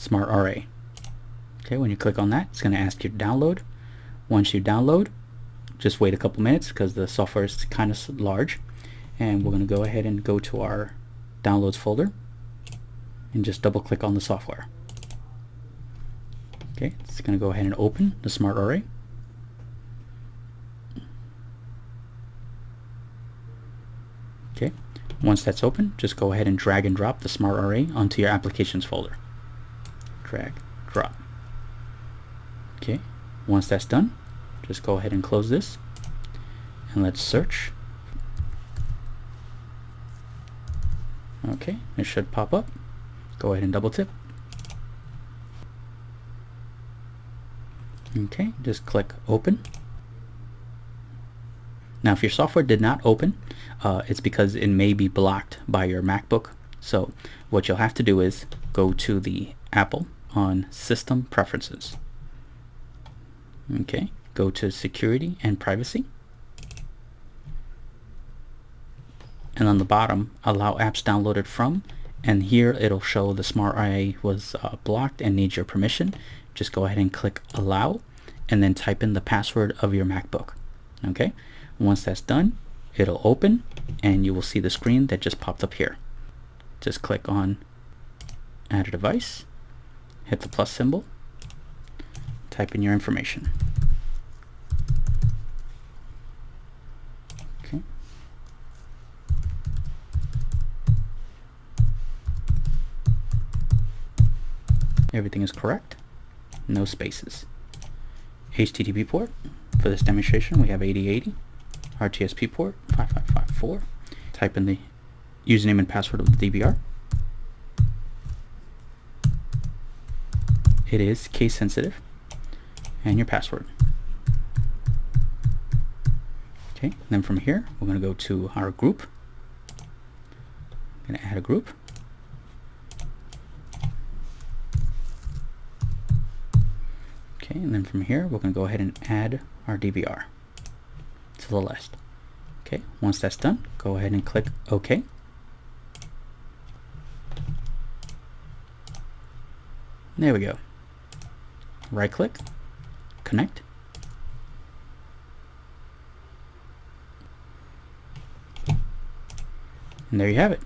SmartRA. Okay, when you click on that, it's going to ask you to download. Once you download, just wait a couple minutes because the software is kind of large, and we're going to go ahead and go to our downloads folder and just double click on the software. Okay, it's going to go ahead and open the SmartRA. Okay, once that's open, just go ahead and drag and drop the SmartRA onto your applications folder. Drag, drop. Okay, once that's done, just go ahead and close this, and let's search. Okay, it should pop up. Go ahead and double tip. Okay, just click open. Now if your software did not open, it's because it may be blocked by your MacBook. So what you'll have to do is go to the Apple on System Preferences. Okay, go to Security and Privacy. And on the bottom, allow apps downloaded from, and here it'll show the SmartRA was blocked and needs your permission. Just go ahead and click allow and then type in the password of your MacBook. Okay, once that's done, it'll open and you will see the screen that just popped up here. Just click on add a device, hit the plus symbol, type in your information. Okay. Everything is correct, no spaces. HTTP port, for this demonstration we have 8080, RTSP port 5554. Type in the username and password of the DVR. It is case sensitive, and your password. Okay, and then from here we're going to go to our group. I'm going to add a group. Okay, and then from here we're going to go ahead and add our DVR to the list. Okay, once that's done, go ahead and click OK. There we go. Right click, connect. And there you have it.